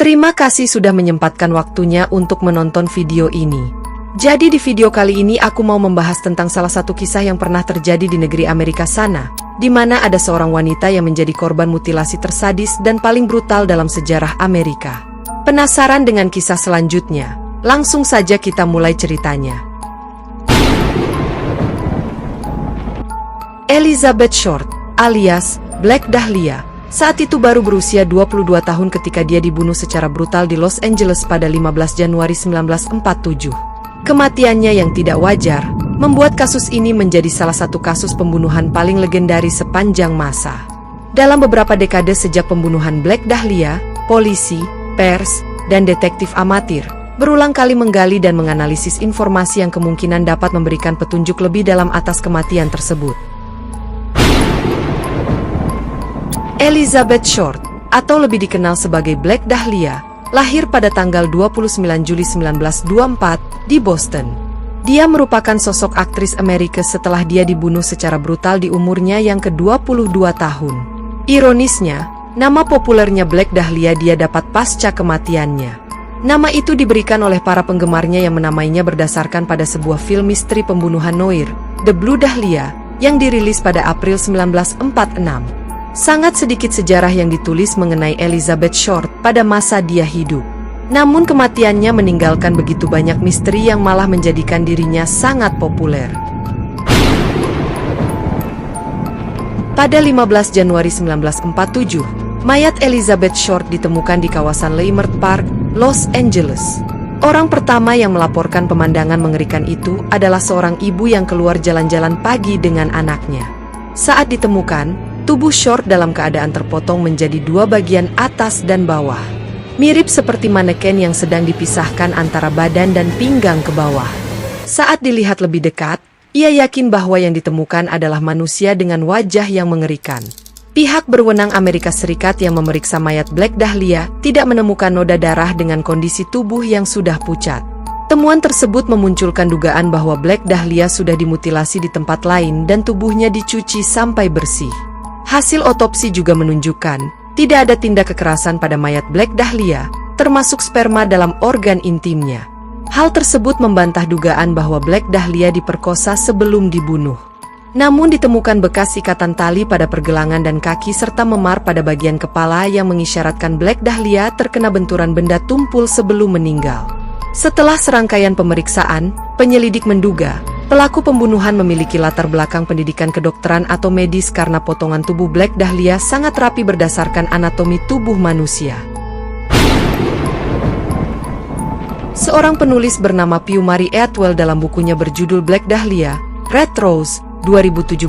Terima kasih sudah menyempatkan waktunya untuk menonton video ini. Jadi di video kali ini aku mau membahas tentang salah satu kisah yang pernah terjadi di negeri Amerika sana, di mana ada seorang wanita yang menjadi korban mutilasi tersadis dan paling brutal dalam sejarah Amerika. Penasaran dengan kisah selanjutnya? Langsung saja kita mulai ceritanya. Elizabeth Short, alias Black Dahlia, saat itu baru berusia 22 tahun ketika dia dibunuh secara brutal di Los Angeles pada 15 Januari 1947. Kematiannya yang tidak wajar, membuat kasus ini menjadi salah satu kasus pembunuhan paling legendaris sepanjang masa. Dalam beberapa dekade sejak pembunuhan Black Dahlia, polisi, pers, dan detektif amatir berulang kali menggali dan menganalisis informasi yang kemungkinan dapat memberikan petunjuk lebih dalam atas kematian tersebut. Elizabeth Short, atau lebih dikenal sebagai Black Dahlia, lahir pada tanggal 29 Juli 1924 di Boston. Dia merupakan sosok aktris Amerika setelah dia dibunuh secara brutal di umurnya yang ke-22 tahun. Ironisnya, nama populernya Black Dahlia dia dapat pasca kematiannya. Nama itu diberikan oleh para penggemarnya yang menamainya berdasarkan pada sebuah film misteri pembunuhan Noir, The Blue Dahlia, yang dirilis pada April 1946. Sangat sedikit sejarah yang ditulis mengenai Elizabeth Short pada masa dia hidup. Namun kematiannya meninggalkan begitu banyak misteri yang malah menjadikan dirinya sangat populer. Pada 15 Januari 1947, mayat Elizabeth Short ditemukan di kawasan Leimert Park, Los Angeles. Orang pertama yang melaporkan pemandangan mengerikan itu adalah seorang ibu yang keluar jalan-jalan pagi dengan anaknya. Saat ditemukan, tubuh Short dalam keadaan terpotong menjadi dua bagian atas dan bawah. Mirip seperti maneken yang sedang dipisahkan antara badan dan pinggang ke bawah. Saat dilihat lebih dekat, ia yakin bahwa yang ditemukan adalah manusia dengan wajah yang mengerikan. Pihak berwenang Amerika Serikat yang memeriksa mayat Black Dahlia tidak menemukan noda darah dengan kondisi tubuh yang sudah pucat. Temuan tersebut memunculkan dugaan bahwa Black Dahlia sudah dimutilasi di tempat lain dan tubuhnya dicuci sampai bersih. Hasil otopsi juga menunjukkan, tidak ada tindak kekerasan pada mayat Black Dahlia, termasuk sperma dalam organ intimnya. Hal tersebut membantah dugaan bahwa Black Dahlia diperkosa sebelum dibunuh. Namun ditemukan bekas ikatan tali pada pergelangan dan kaki serta memar pada bagian kepala yang mengisyaratkan Black Dahlia terkena benturan benda tumpul sebelum meninggal. Setelah serangkaian pemeriksaan, penyelidik menduga pelaku pembunuhan memiliki latar belakang pendidikan kedokteran atau medis karena potongan tubuh Black Dahlia sangat rapi berdasarkan anatomi tubuh manusia. Seorang penulis bernama Pew Mary Atwell dalam bukunya berjudul Black Dahlia, Red Rose, 2017,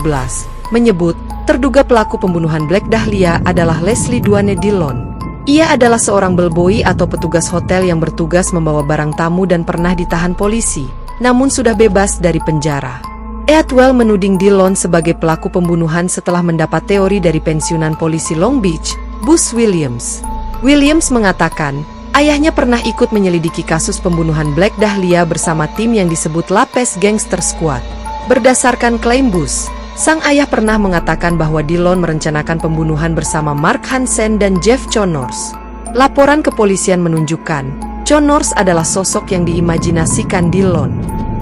menyebut terduga pelaku pembunuhan Black Dahlia adalah Leslie Duane Dillon. Ia adalah seorang bellboy atau petugas hotel yang bertugas membawa barang tamu dan pernah ditahan polisi, namun sudah bebas dari penjara. Atwell menuding Dillon sebagai pelaku pembunuhan setelah mendapat teori dari pensiunan polisi Long Beach, Bus Williams. Williams mengatakan, ayahnya pernah ikut menyelidiki kasus pembunuhan Black Dahlia bersama tim yang disebut Lapes Gangster Squad. Berdasarkan klaim Bus, sang ayah pernah mengatakan bahwa Dillon merencanakan pembunuhan bersama Mark Hansen dan Jeff Connors. Laporan kepolisian menunjukkan, Connors adalah sosok yang diimajinasikan Dillon.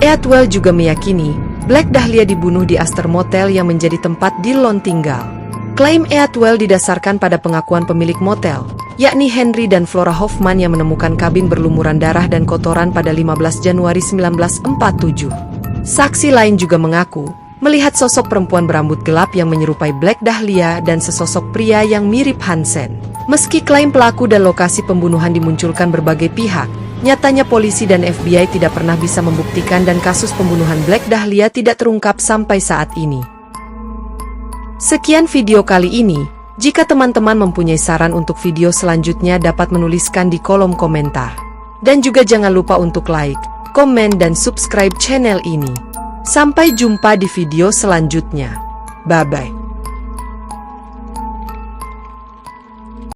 Atwell juga meyakini, Black Dahlia dibunuh di Astor Motel yang menjadi tempat Dillon tinggal. Klaim Atwell didasarkan pada pengakuan pemilik motel, yakni Henry dan Flora Hoffman yang menemukan kabin berlumuran darah dan kotoran pada 15 Januari 1947. Saksi lain juga mengaku melihat sosok perempuan berambut gelap yang menyerupai Black Dahlia dan sesosok pria yang mirip Hansen. Meski klaim pelaku dan lokasi pembunuhan dimunculkan berbagai pihak, nyatanya polisi dan FBI tidak pernah bisa membuktikan dan kasus pembunuhan Black Dahlia tidak terungkap sampai saat ini. Sekian video kali ini. Jika teman-teman mempunyai saran untuk video selanjutnya dapat menuliskan di kolom komentar. Dan juga jangan lupa untuk like, komen dan subscribe channel ini. Sampai jumpa di video selanjutnya. Bye-bye.